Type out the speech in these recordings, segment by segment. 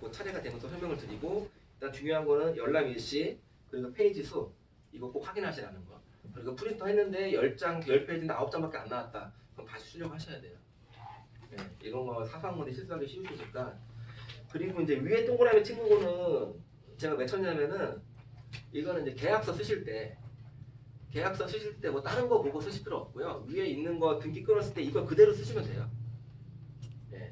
그 차례가 되면 또 설명을 드리고, 일단 중요한 거는 열람 일시 그리고 페이지 수 이거 꼭 확인하시라는 거. 그리고 프린터 했는데 10장, 10페이지인데 9장밖에 안 나왔다. 그럼 다시 출력하셔야 돼요. 네, 이런 거 사소한건데 실수하기 쉬우시니까. 그리고 이제 위에 동그라미 친구는 제가 왜 쳤냐면은 이거는 이제 계약서 쓰실 때 뭐 다른 거 보고 쓰실 필요 없고요. 위에 있는 거 등기 끊었을 때 이거 그대로 쓰시면 돼요. 네.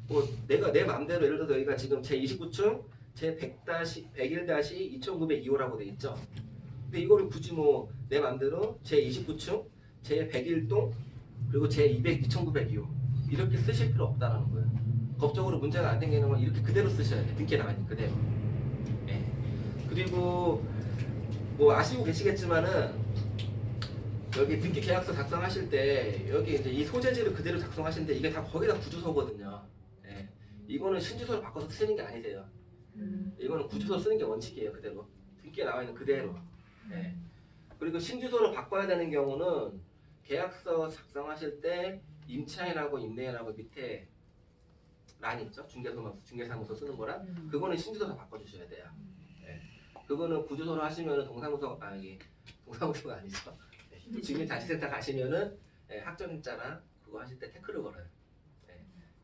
뭐 내가 내 마음대로 예를 들어서 여기가 지금 제 29층 제 100-101-2902호라고 돼 있죠. 근데 이거를 굳이 뭐 내 마음대로 제 29층 제 101동 그리고 제 2902호 이렇게 쓰실 필요 없다라는 거예요. 법적으로 문제가 안 생기는 건 이렇게 그대로 쓰셔야 돼. 등기에 나와 있는 그대로. 네. 그리고 뭐 아시고 계시겠지만은 여기 등기 계약서 작성하실 때 여기 이제 이 소재지를 그대로 작성하시는데 이게 다 거의 다 구주소거든요. 예. 이거는 신주소를 바꿔서 쓰는 게 아니세요. 이거는 구주소 쓰는 게 원칙이에요. 그대로 등기에 나와 있는 그대로. 예. 그리고 신주소를 바꿔야 되는 경우는 계약서 작성하실 때 임차인하고 임대인하고 밑에 란 있죠. 중개사무소 쓰는 거랑 그거는 신주소로 바꿔주셔야 돼요. 예. 그거는 구주소로 하시면은 동사무소가 아니죠. 주민자치센터 가시면은 학점자랑 그거 하실 때 태클을 걸어요.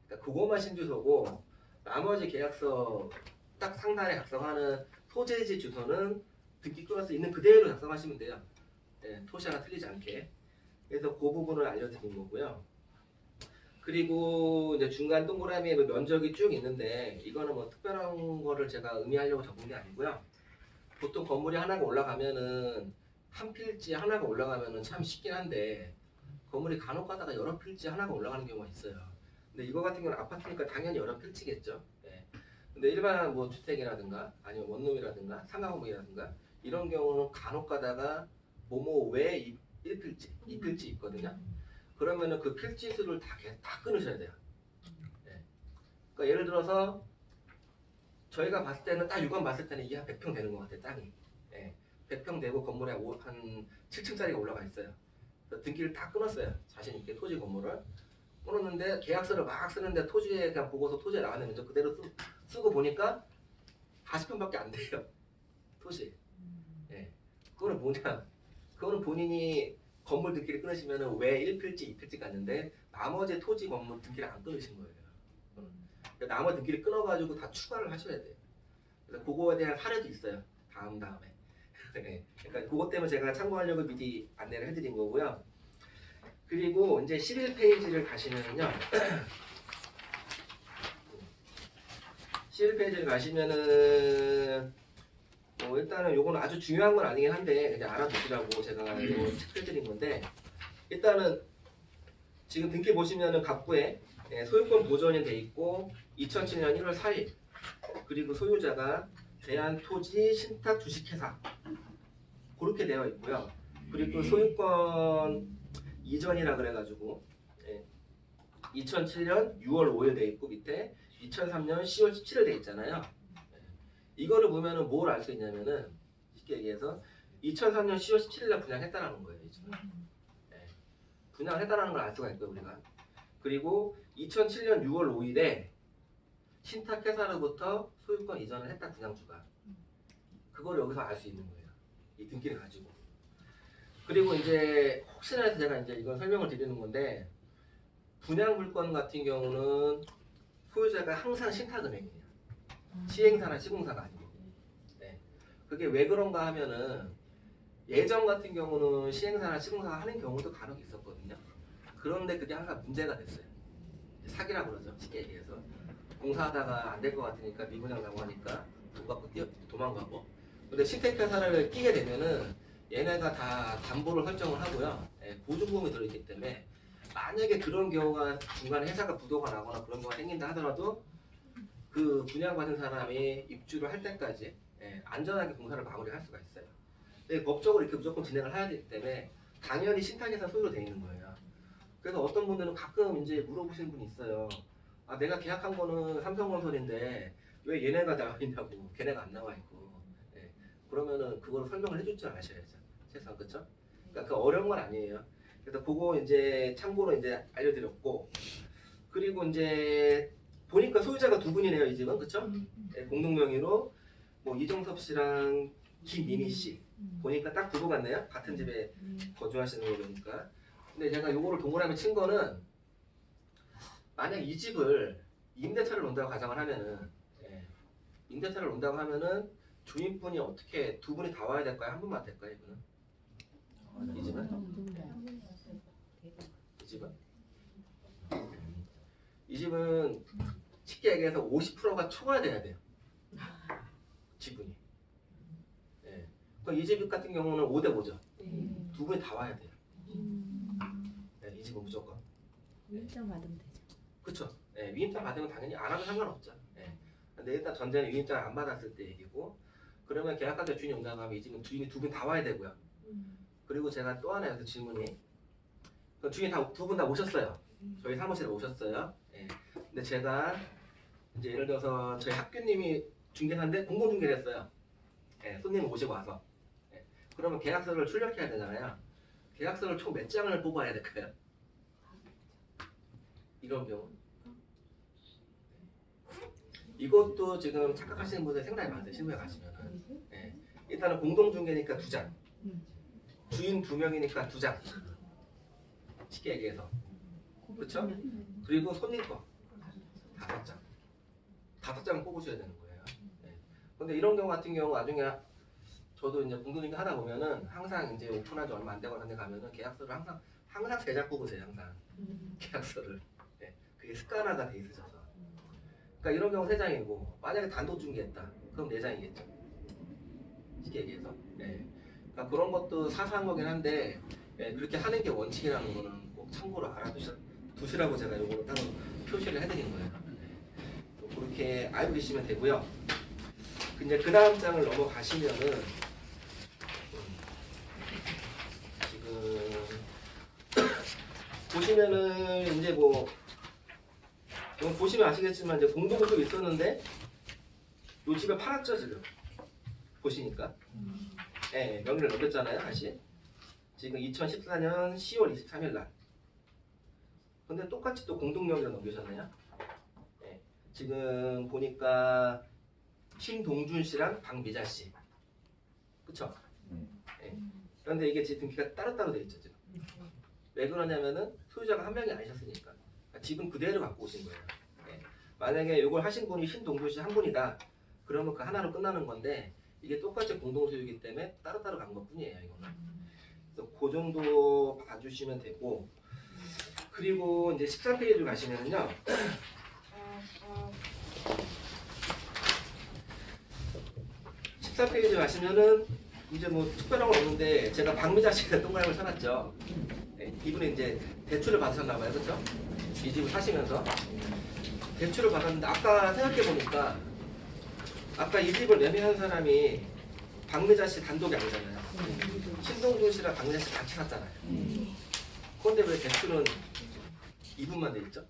그러니까 그거만 신주소고 나머지 계약서 딱 상단에 작성하는 소재지 주소는 등기 끊어서 있는 그대로 작성하시면 돼요. 토시아가 틀리지 않게. 그래서 그 부분을 알려드린 거고요. 그리고 이제 중간 동그라미에 뭐 면적이 쭉 있는데 이거는 뭐 특별한 거를 제가 의미하려고 적은 게 아니고요. 보통 건물이 하나가 올라가면은 한 필지 하나가 올라가면은 참 쉽긴 한데 건물이 간혹 가다가 여러 필지 하나가 올라가는 경우가 있어요. 근데 이거 같은 경우는 아파트니까 당연히 여러 필지겠죠. 근데 일반 뭐 주택이라든가 아니면 원룸이라든가 상가건물이라든가 이런 경우는 간혹 가다가 뭐뭐 외 1필지, 2필지 있거든요. 그러면은 그 필지 수를 다 끊으셔야 돼요. 그러니까 예를 들어서 저희가 봤을 때는 딱 육안 봤을 때는 이게 한 100평 되는 것 같아요. 땅이. 100평 되고 건물에 한 7층짜리가 올라가 있어요. 그래서 등기를 다 끊었어요. 자신 있게 토지 건물을 끊었는데 계약서를 막 쓰는데 토지에 그냥 보고서 토지에 나왔는 면적 그대로 쓰고 보니까 40평밖에 안 돼요. 토지. 그거는 뭐냐? 그거는 본인이 건물 등기를 끊으시면은 왜 1필지, 2필지 갔는데 나머지 토지 건물 등기를 안 끊으신 거예요. 그러니까 나머지 등기를 끊어가지고 다 추가를 하셔야 돼요. 그래서 그거에 대한 사례도 있어요. 다음에. 그러니까 그것 때문에 제가 참고하려고 미리 안내를 해드린 거고요. 그리고 이제 11페이지를 가시면은요. 11페이지를 가시면은 뭐 일단은 요거는 아주 중요한 건 아니긴 한데 그냥 알아두시라고 제가 이거 체크해드린 건데 일단은 지금 등기 보시면은 갑부에 소유권 보존이 돼 있고 2007년 1월 4일 그리고 소유자가 대한토지 신탁 주식회사 그렇게 되어 있고요. 그리고 소유권 이전이라 그래가지고 2007년 6월 5일 돼 있고 밑에 2003년 10월 17일 돼 있잖아요. 이거를 보면은 뭘 알 수 있냐면은 쉽게 얘기해서 2003년 10월 17일날 분양했다라는 거예요. 분양을 했다라는 걸 알 수가 있고요 우리가. 그리고 2007년 6월 5일에 신탁회사로부터 소유권 이전을 했다 분양주가. 그걸 여기서 알 수 있는 거예요. 이 등기를 가지고. 그리고 이제 혹시나 해서 제가 이제 이건 설명을 드리는 건데 분양 물건 같은 경우는 소유자가 항상 신탁은행이에요. 시행사나 시공사가 아니고. 그게 왜 그런가 하면은 예전 같은 경우는 시행사나 시공사가 하는 경우도 간혹 있었거든요. 그런데 그게 항상 문제가 됐어요. 사기라고 그러죠. 쉽게 얘기해서. 공사하다가 안 될 것 같으니까 미분양 나고 하니까 돈 갖고 도망가고. 근데 신탁회사를 끼게 되면은 얘네가 다 담보를 설정을 하고요. 보증금이 들어있기 때문에 만약에 그런 경우가 중간에 회사가 부도가 나거나 그런 경우가 생긴다 하더라도 그 분양받은 사람이 입주를 할 때까지 안전하게 공사를 마무리할 수가 있어요. 근데 법적으로 이렇게 무조건 진행을 해야 되기 때문에 당연히 신탁회사 소유로 되어 있는 거예요. 그래서 어떤 분들은 가끔 이제 물어보시는 분이 있어요. 아, 내가 계약한 거는 삼성건설인데 왜 얘네가 나와 있냐고, 걔네가 안 나와 있고. 그러면은 그거를 설명을 해줄 줄 아셔야죠. 최소한 그렇죠? 그러니까 그 어려운 건 아니에요. 그래서 그거 이제 참고로 이제 알려드렸고, 그리고 이제 보니까 소유자가 두 분이네요, 이 집은. 그쵸? 네, 공동 명의로 뭐 이종섭 씨랑 김민희 씨 보니까 딱 두 분 같네요. 같은 집에 거주하시는 거 보니까. 근데 제가 요거를 동그라미 친 거는 만약 이 집을 임대차를 놓는다고 가정을 하면은 예, 임대차를 놓는다고 하면은 주인분이 어떻게 두 분이 다 와야 될까요? 한 분만 될까요? 이분은? 이 집은? 이 집은? 이 집은 쉽게 얘기해서 50%가 초과돼야 돼요. 지분이. 예. 이 집 같은 경우는 5대 5죠. 두 분이 다 와야 돼요. 예, 이 집은 무조건. 위임장 받으면 되죠. 그렇죠. 예, 위임장 받으면 당연히 안 하면 상관없죠. 예. 근데 일단 전제는 위임장 안 받았을 때 얘기고, 그러면 계약가격 주인이 온다고 하면 이 집은 주인이 두 분 다 와야 되고요. 그리고 제가 또 하나 여기서 질문이, 주인 두 분 다 오셨어요. 저희 사무실에 오셨어요. 예. 근데 제가 이제 예를 들어서 저희 학교님이 중개사인데 공동중개를 했어요. 예, 손님 오시고 와서. 예. 그러면 계약서를 출력해야 되잖아요. 계약서를 총 몇 장을 뽑아야 될까요? 이런 경우. 이것도 지금 착각하시는 분들 상당히 많으세요. 실무에 가시면은. 예. 일단은 공동중개니까 2장. 주인 2명이니까 2장. 쉽게 얘기해서. 그렇죠? 그리고 손님 거 5장. 5장을 뽑으셔야 되는 거예요. 네. 근데 이런 경우 같은 경우 나중에 저도 이제 공동중개 하다 보면은 항상 이제 오픈한 지 얼마 안 되고 그런데 가면은 계약서를 항상 3장 뽑으세요. 항상 계약서를. 네. 그게 습관화가 돼 있으셔서. 그러니까 이런 경우 3장이고 만약에 단독 중개했다. 그럼 4장이겠죠. 쉽게 얘기해서. 네. 그러니까 그런 것도 사소한 거긴 한데 예, 그렇게 하는 게 원칙이라는 거는 꼭 참고로 알아두시라고 제가 요거를 따로 표시를 해드린 거예요. 네. 그렇게 알고 계시면 되고요. 이제 그 다음 장을 넘어가시면은 지금 보시면은 이제 뭐 보시면 아시겠지만 이제 공동구입이 있었는데 요 집을 팔았죠 지금 보시니까. 네, 명의를 넘겼잖아요 다시. 지금 2014년 10월 23일 날. 근데 똑같이 또 공동명의로 넘기셨네요. 네, 지금 보니까 신동준 씨랑 박미자 씨. 그쵸? 네. 그런데 이게 지금 등기가 따로따로 돼 있죠 지금. 왜 그러냐면은 소유자가 한 명이 아니셨으니까. 집은 그대로 갖고 오신 거예요. 네. 만약에 이걸 하신 분이 신동준 씨 한 분이다. 그러면 그 하나로 끝나는 건데 이게 똑같이 공동소유이기 때문에 따로따로 간 것뿐이에요 이거는. 그래서 그 정도 봐주시면 되고, 그리고 이제 13페이지 가시면요. 14페이지 가시면은 이제 뭐 특별한 건 없는데 제가 박미자 씨가 동그라미를 쳐놨죠. 네, 이분이 이제 대출을 받으셨나봐요, 그렇죠? 이 집을 사시면서 대출을 받았는데 아까 생각해 보니까 아까 이 집을 매매한 사람이 박미자 씨 단독이 아니잖아요. 신동준 씨랑 박미자 씨 같이 샀잖아요. 그런데 왜 대출은 이분만 돼 있죠?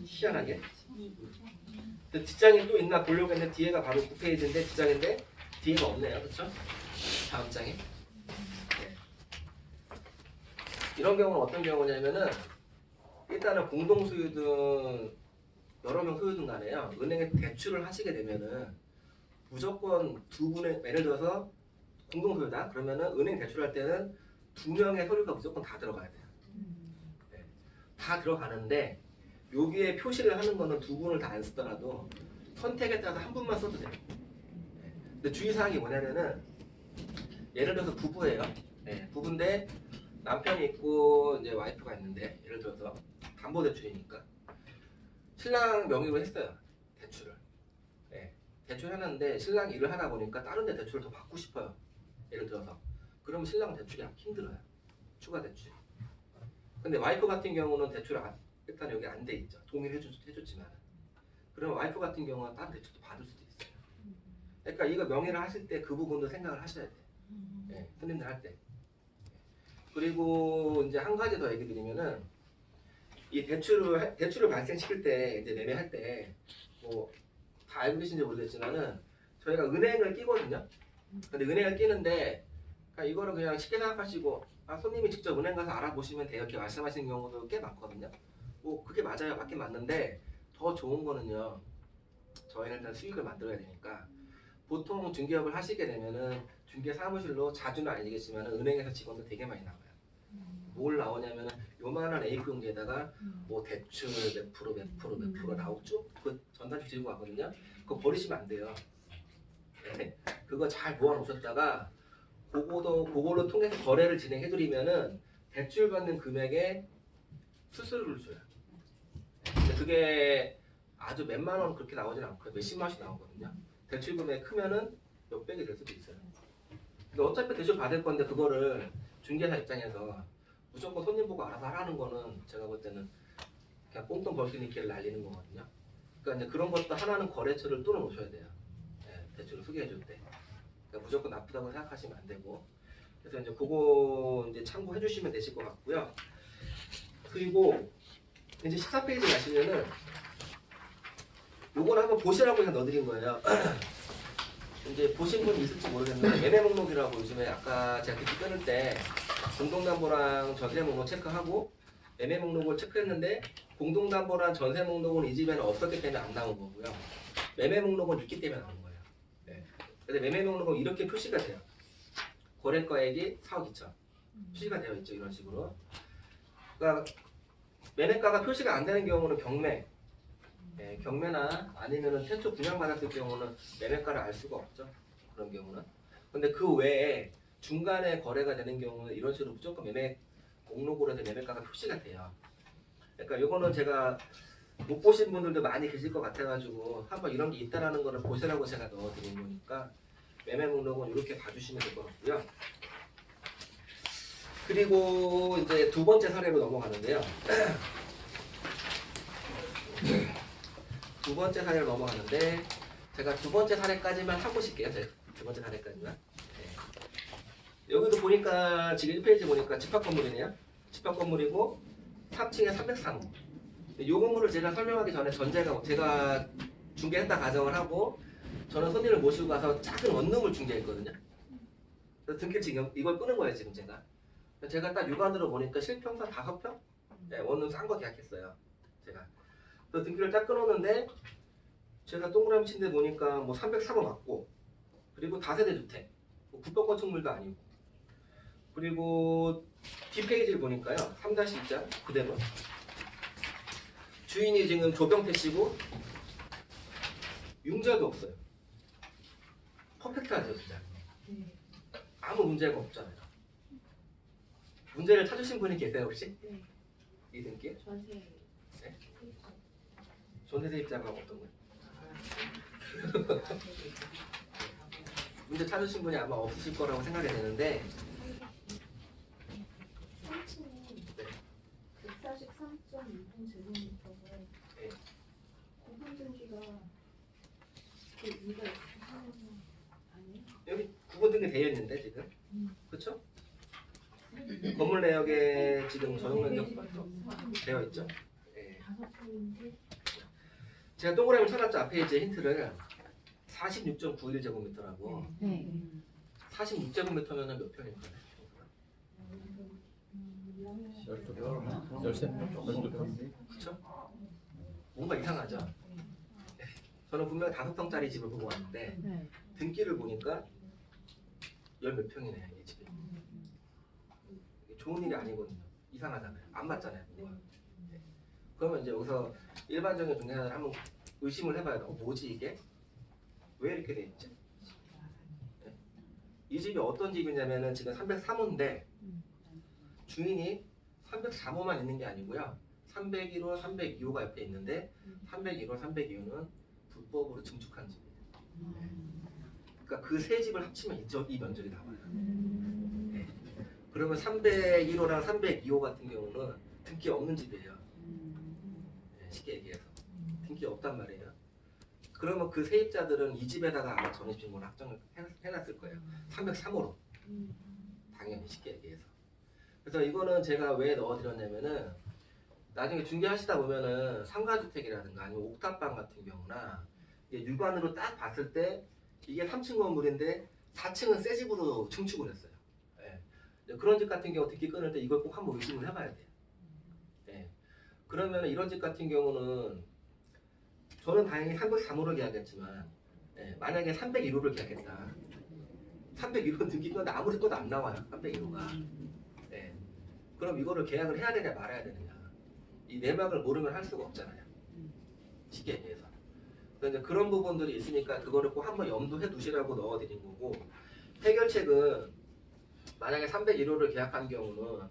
희한하게. 뒷장이 또 있나 보려고 했는데 뒤에가 바로 9페이지인데 뒷장인데 뒤에가 없네요. 그렇죠? 다음 장에. 네. 이런 경우는 어떤 경우냐면은 일단은 공동소유든 여러 명 소유든 간에요. 은행에 대출을 하시게 되면은 무조건 두 분의, 예를 들어서 공동소유다 그러면은 은행 대출할 때는 2명의 서류가 무조건 다 들어가야 돼요. 네. 다 들어가는데 여기에 표시를 하는 거는 두 분을 다 안 쓰더라도 선택에 따라서 한 분만 써도 돼요. 네. 근데 주의사항이 뭐냐면은 예를 들어서 부부예요. 네. 부부인데 남편이 있고 이제 와이프가 있는데 예를 들어서 담보대출이니까 신랑 명의로 했어요. 대출을. 네. 대출해놨는데 신랑이 일을 하다 보니까 다른 데 대출을 더 받고 싶어요. 예를 들어서. 그러면 신랑은 대출이 힘들어요. 추가 대출. 근데 와이프 같은 경우는 대출 일단 여기 안 돼 있죠. 동의를 해줬지만. 그러면 와이프 같은 경우는 다른 대출도 받을 수도 있어요. 그러니까 이거 명의를 하실 때 그 부분도 생각을 하셔야 돼요. 네, 손님들 할 때. 그리고 이제 한 가지 더 얘기 드리면은 이 대출을 발생시킬 때 이제 매매할 때 뭐 다 알고 계신지 모르겠지만은 저희가 은행을 끼거든요. 근데 은행을 끼는데 그러니까 이거를 그냥 쉽게 생각하시고 손님이 직접 은행 가서 알아보시면 돼요. 이렇게 말씀하시는 경우도 꽤 많거든요. 뭐 그게 맞아요. 맞긴 맞는데 더 좋은 거는요. 저희는 일단 수익을 만들어야 되니까 보통 중개업을 하시게 되면은 중개 사무실로 자주는 아니겠지만 은행에서 직원들 되게 많이 나와요. 뭘 나오냐면은 요만한 A4용지에다가 뭐 대출 몇 프로 몇 프로 몇 프로 나오고 쭉그 전단지 들고 가거든요. 그거 버리시면 안 돼요. 네. 그거 잘 모아 놓으셨다가 그걸로 통해서 거래를 진행해드리면은 대출 받는 금액에 수수료를 줘요. 근데 그게 아주 몇만 원 그렇게 나오진 않고요. 몇십만 원씩 나오거든요. 대출 금액 크면은 몇백이 될 수도 있어요. 근데 어차피 대출 받을 건데 그거를 중개사 입장에서 무조건 손님 보고 알아서 하라는 거는 제가 볼 때는 그냥 꽁돈 벌 수 있는 기회를 날리는 거거든요. 그러니까 이제 그런 것도 하나는 거래처를 뚫어 놓으셔야 돼요. 네, 대출을 소개해 줄 때. 그러니까 무조건 나쁘다고 생각하시면 안 되고. 그래서 이제 그거 이제 참고해 주시면 되실 것 같고요. 그리고 이제 14페이지 가시면은 요거는 한번 보시라고 그냥 넣어드린 거예요. 이제 보신 분이 있을지 모르겠는데 매매 목록이라고 요즘에 아까 제가 듣기 끊을 때 공동담보랑 전세 목록 체크하고 매매 목록을 체크했는데 공동담보랑 전세 목록은 이 집에는 없었기 때문에 안 나온 거고요. 매매 목록은 있기 때문에 나온 거예요. 네. 근데 매매 목록은 이렇게 표시가 돼요. 거래가액이 4억 2천 표시가 되어 있죠. 이런 식으로. 그러니까 매매가가 표시가 안 되는 경우는 경매, 네, 경매나 아니면은 최초 분양받았을 경우는 매매가를 알 수가 없죠. 그런 경우는. 근데 그 외에 중간에 거래가 되는 경우는 이런 식으로 무조건 매매 목록으로 해서 매매가가 표시가 돼요. 그러니까 요거는 제가 못 보신 분들도 많이 계실 것 같아가지고 한번 이런 게 있다라는 거를 보시라고 제가 넣어드린 거니까 매매 목록은 이렇게 봐주시면 될 것 같고요. 그리고 이제 두 번째 사례로 넘어가는데요. 두 번째 사례로 넘어가는데 제가 두 번째 사례까지만 하고 싶게요. 두 번째 사례까지만. 네. 여기도 보니까 지금 1페이지 보니까 집합 건물이네요. 집합 건물이고 3층에 303호. 이 건물을 제가 설명하기 전에 전제가 제가 중개했다 가정을 하고 저는 손님을 모시고 가서 작은 원룸을 중개했거든요. 그래서 등기 지금 이걸 끄는 거예요. 지금 제가 딱 육안으로 보니까 실평선 5평? 네, 원룸 싼 거 계약했어요. 제가. 그래서 등기를 딱 끊었는데 제가 동그라미 친 데 보니까 뭐 303호 맞고 그리고 다세대 주택 뭐 국가 건축물도 아니고 그리고 뒷페이지를 보니까요 3-2장 그대로 주인이 지금 조병태 씨고 융자도 없어요. 퍼펙트하죠 진짜. 아무 문제가 없잖아요. 문제를 찾으신 분이 계세요 혹시? 네. 이 등기? 전세. 네? 전세 입자가 어떤 거예요? 문제 찾으신 분이 아마 없으실 거라고 생각이 되는데 3층이 네. 143.6분 제곱미터고 네. 구분 등기가 그 이거 하면 아니에요? 여기 구분 등기 되어 있는데 지금 그렇죠? 건물 내역에 지금 전용 면적 되어 있죠? 네. 5평인데 제가 동그라미 쳐놨죠 앞에 이제 힌트를 46.91제곱미터라고 네. 46제곱미터면 몇 평일까요? 열세 평? 그렇죠? 뭔가 이상하죠? 저는 분명 5평짜리 집을 보고 왔는데 네. 등기를 보니까 열 몇 평이네 이 집이. 이게 좋은 일이 아니거든요. 이상하잖아요. 안 맞잖아요. 뭔가. 네. 그러면 이제 여기서 일반적인 중개사를 한번 의심을 해봐야 돼. 뭐지 이게? 왜 이렇게 돼 있지? 네. 이 집이 어떤 집이냐면은 지금 303호인데 주인이 304호만 있는 게 아니고요. 301호, 302호가 옆에 있는데 301호, 302호는 불법으로 증축한 집이에요. 그러니까 그 세 집을 합치면 이 면적이 나와요. 네. 그러면 301호랑 302호 같은 경우는 등기 없는 집이에요. 네, 쉽게 얘기해서 등기 없단 말이에요. 그러면 그 세입자들은 이 집에다가 아마 전입신고를 확정을 해놨을 거예요. 303호로 당연히 쉽게 얘기해서. 그래서 이거는 제가 왜 넣어드렸냐면은 나중에 중개하시다 보면은 상가주택이라든가 아니면 옥탑방 같은 경우나 이게 육안으로 딱 봤을 때 이게 3층 건물인데 4층은 새 집으로 증축을 했어요. 예. 그런 집 같은 경우 등기 끊을 때 이걸 꼭 한번 의심을 해봐야 돼요. 예. 그러면 이런 집 같은 경우는 저는 다행히 303호를 계약했지만 만약에 301호를 계약했다. 301호 등기권 아무리 써도 안 나와요. 301호가. 그럼 이거를 계약을 해야 되냐 말아야 되느냐. 이 내막을 모르면 할 수가 없잖아요. 쉽게 얘기해서. 그런데 그런 부분들이 있으니까 그거를 꼭 한번 염두해 두시라고 넣어드린 거고, 해결책은 만약에 301호를 계약한 경우는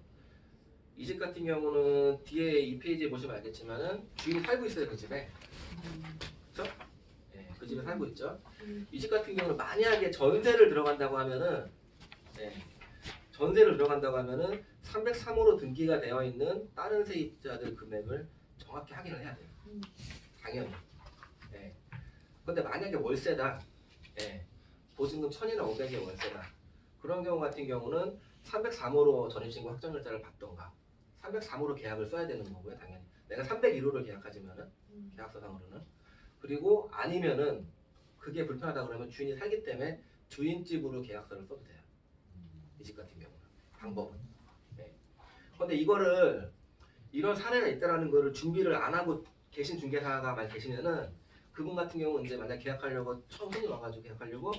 이 집 같은 경우는 뒤에 이 페이지에 보시면 알겠지만은 주인이 살고 있어요. 그 집에. 그렇죠? 그 집에 살고 있죠. 이 집 같은 경우는 만약에 전세를 들어간다고 하면은 전세를 들어간다고 하면은 303호로 등기가 되어 있는 다른 세입자들 금액을 정확히 확인을 해야 돼요. 당연히. 근데 만약에 월세다. 보증금 1000이나 500의 월세다. 그런 경우 같은 경우는 303호로 전입신고 확정일자를 받던가 303호로 계약을 써야 되는 거고요. 당연히. 내가 301호를 계약하지만은 계약서상으로는. 그리고 아니면은 그게 불편하다 그러면 주인이 살기 때문에 주인집으로 계약서를 써도 돼요. 이 집 같은 경우는. 방법은. 근데 이거를 이런 사례가 있다라는 거를 준비를 안 하고 계신 중개사가 만약 계시면은 그분 같은 경우는 이제 만약 계약하려고 처음 손님 와가지고 계약하려고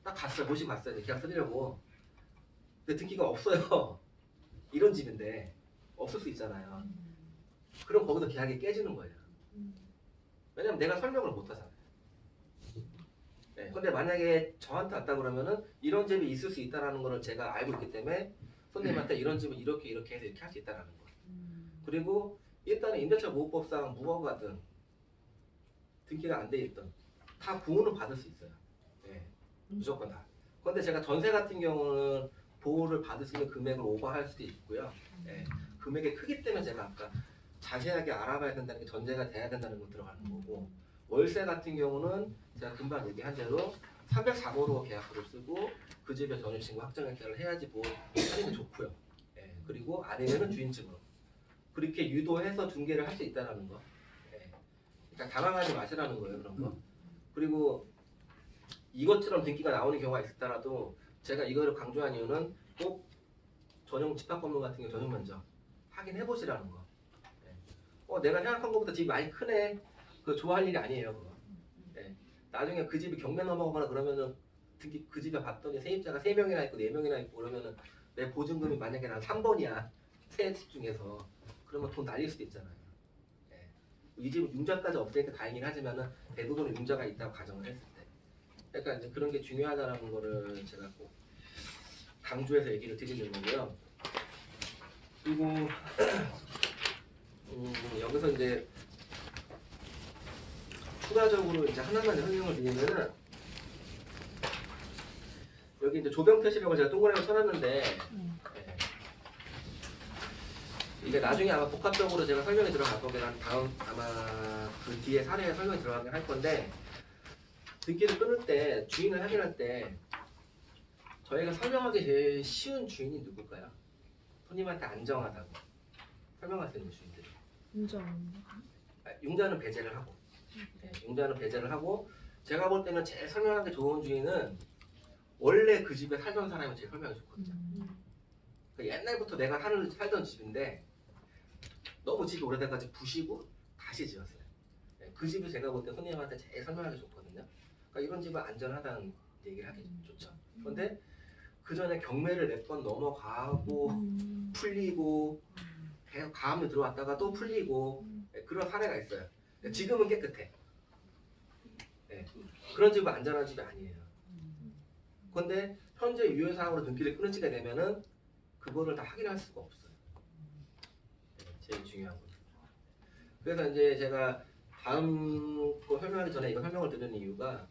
딱 갔어요. 모시고 갔어요. 계약 쓰려고. 근데 등기가 없어요. 이런 집인데 없을 수 있잖아요. 그럼 거기서 계약이 깨지는 거예요. 왜냐면 내가 설명을 못 하잖아요. 근데 만약에 저한테 왔다 그러면은 이런 집이 있을 수 있다라는 거를 제가 알고 있기 때문에 손님한테 이런 집은 이렇게 해서 이렇게 할 수 있다라는 거예요. 그리고 일단은 임대차 보호법상 무허가든 등기가 안 돼 있던 다 보호는 받을 수 있어요. 무조건 다. 그런데 제가 전세 같은 경우는 보호를 받을 수 있는 금액을 오버할 수도 있고요. 금액의 크기 때문에 제가 아까 자세하게 알아봐야 된다는 게 전제가 돼야 된다는 거 들어가는 거고, 월세 같은 경우는 제가 금방 얘기한 대로 303호로 계약서를 쓰고 그 집에 전입신고 확정일자를 해야지 뭐 하는 게 좋고요. 그리고 아니면은 주인집으로 그렇게 유도해서 중개를 할 수 있다라는 거. 그러니까 당황하지 마시라는 거예요, 그런 거. 그리고 이것처럼 등기가 나오는 경우가 있었더라도 제가 이거를 강조한 이유는 꼭 전용 집합법률 같은 경우 전용 면적 확인해 보시라는 거. 내가 생각한 것보다 집이 많이 크네. 그거 좋아할 일이 아니에요, 그거. 나중에 그 집이 경매 넘어가거나 그러면은 등기 그 집에 봤더니 세입자가 3명이나 있고 4명이나 있고 그러면은 내 보증금이 만약에 난 3번이야. 세 집 중에서. 그러면 돈 날릴 수도 있잖아요. 이 집은 융자까지 없으니까 다행이긴 하지만은 대부분은 융자가 있다고 가정을 했을 때. 그러니까 이제 그런 게 중요하다라는 거를 제가 꼭 강조해서 얘기를 드리는 거고요. 그리고 여기서 이제 추가적으로 이제 하나만 설명을 드리면은 여기 이제 조병 표시라고 제가 동그라미 쳐놨는데 이게 나중에 아마 복합적으로 제가 설명이 들어갈 거긴 한 다음 아마 그 뒤에 사례에 설명이 들어가긴 할 건데, 등기를 끊을 때 주인을 확인할 때 저희가 설명하기 제일 쉬운 주인이 누굴까요? 손님한테 안정하다고 설명할 수 있는 주인들이. 융자는 배제를 하고. 융자는 배제를 하고, 제가 볼 때는 제일 설명하기 좋은 주인은 원래 그 집에 살던 사람이 제일 설명하기 좋거든요. 그러니까 옛날부터 내가 살던 집인데 너무 집이 오래돼가지고 부시고 다시 지었어요. 그 집이 제가 볼 때 손님한테 제일 설명하기 좋거든요. 그러니까 이런 집은 안전하다는 얘기를 하기 좋죠. 그런데 그 전에 경매를 몇 번 넘어가고 풀리고 계속 가압류 들어왔다가 또 풀리고 그런 사례가 있어요. 지금은 깨끗해. 그런 집은 안전한 집이 아니에요. 그런데 현재 유효사항으로 등기를 끊어지게 되면은 그거를 다 확인할 수가 없어요. 제일 중요한 거. 그래서 이제 제가 다음 거 설명하기 전에 이거 설명을 드리는 이유가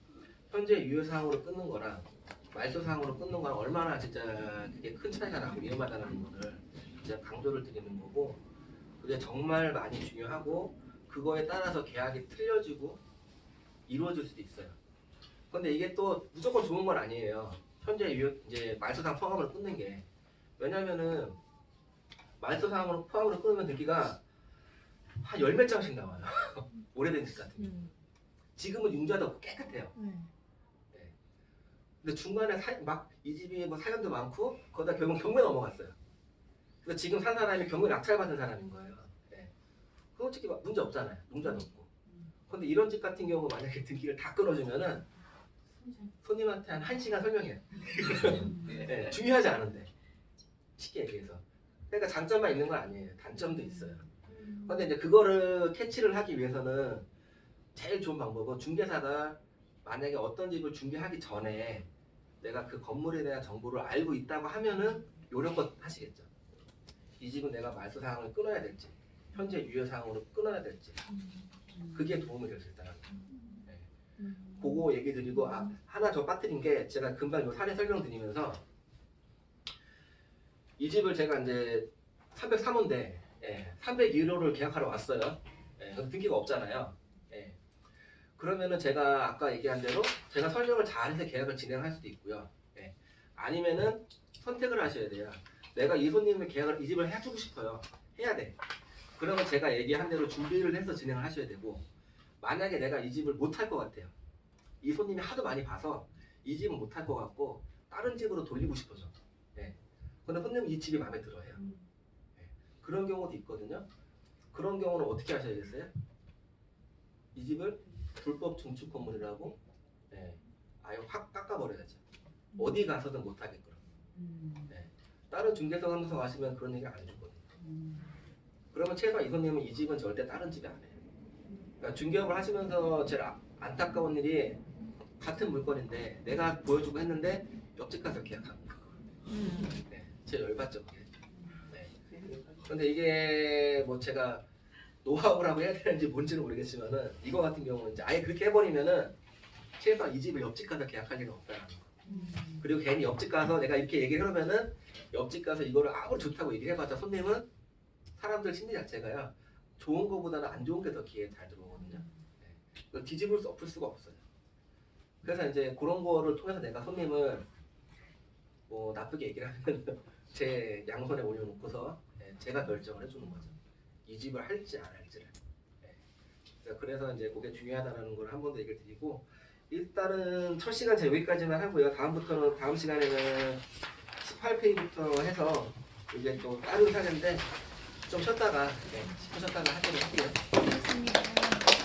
현재 유효사항으로 끊는 거랑 말소사항으로 끊는 거랑 얼마나 진짜 그게 큰 차이가 나고 위험하다는 거를 제가 강조를 드리는 거고, 그게 정말 많이 중요하고 그거에 따라서 계약이 틀려지고 이루어질 수도 있어요. 근데 이게 또 무조건 좋은 건 아니에요. 현재 이제 말소상 포함으로 끊는 게. 왜냐면은 말소상으로 포함으로 끊으면 등기가 한 10몇 장씩 나와요. 오래된 집 같은 경우. 지금은 융자도 없고 깨끗해요. 근데 중간에 막 이 집이 뭐 사연도 많고 거기다 결국 경매 넘어갔어요. 그래서 지금 산 사람이 경매 낙찰받은 사람인 거예요. 그거 솔직히 문제 없잖아요. 농자도 없고. 근데 이런 집 같은 경우 만약에 등기를 다 끊어주면은 손님한테 한 1시간 설명해요. 네, 중요하지 않은데 쉽게 얘기해서. 그러니까 장점만 있는 건 아니에요. 단점도 있어요. 근데 이제 그거를 캐치를 하기 위해서는 제일 좋은 방법은 중개사가 만약에 어떤 집을 중개하기 전에 내가 그 건물에 대한 정보를 알고 있다고 하면은 요령껏 하시겠죠. 이 집은 내가 말소 사항을 끊어야 될지 현재 유효 사항으로 끊어야 될지 그게 도움이 될 수 있다는 거예요. 네. 그거 얘기 드리고 하나 더 빠뜨린 게 제가 금방 요 사례 설명드리면서 이 집을 제가 이제 303호인데 301호를 계약하러 왔어요. 근데 등기가 없잖아요. 그러면은 제가 아까 얘기한 대로 제가 설명을 잘해서 계약을 진행할 수도 있고요. 아니면은 선택을 하셔야 돼요. 내가 이 손님의 계약을 이 집을 해주고 싶어요. 해야 돼. 그러면 제가 얘기한 대로 준비를 해서 진행을 하셔야 되고 만약에 내가 이 집을 못 할 것 같아요. 이 손님이 하도 많이 봐서 이 집은 못 할 것 같고 다른 집으로 돌리고 싶어서. 근데 손님은 이 집이 마음에 들어해요. 그런 경우도 있거든요. 그런 경우는 어떻게 하셔야겠어요? 이 집을 불법 증축 건물이라고 아예 확 깎아버려야죠. 어디 가서든 못하게끔. 다른 중개사 사무소 가시면 그런 얘기 안 해주거든요. 그러면 최소한 이 손님은 이 집은 절대 다른 집이 안 해요. 그러니까 중개업을 하시면서 제일 안타까운 일이 같은 물건인데 내가 보여주고 했는데 옆집 가서 계약하는 거. 제일 열받죠. 근데 이게 뭐 제가 노하우라고 해야 되는지 뭔지는 모르겠지만은 이거 같은 경우는 이제 아예 그렇게 해버리면은 최소한 이 집을 옆집 가서 계약할 일은 없다는 거. 그리고 괜히 옆집 가서 내가 이렇게 얘기를 하면은 옆집 가서 이거를 아무리 좋다고 얘기를 해봤자 손님은 사람들 심리 자체가요 좋은 거보다는 안 좋은 게 더 귀에 잘 들어오거든요. 그걸 뒤집을 수 엎을 수가 없어요. 그래서 이제 그런 거를 통해서 내가 손님을 뭐 나쁘게 얘기를 하면 제 양손에 올려놓고서 제가 결정을 해주는 거죠. 이 집을 할지 안 할지를. 그래서 이제 그게 중요하다는 걸 한 번 더 얘기를 드리고 일단은 첫 시간 제가 여기까지만 하고요. 다음부터는 다음 시간에는 18페이지부터 해서 이제 또 다른 사례인데 좀 쉬었다가 10분 쉬었다가 하도록 할게요. 알겠습니다.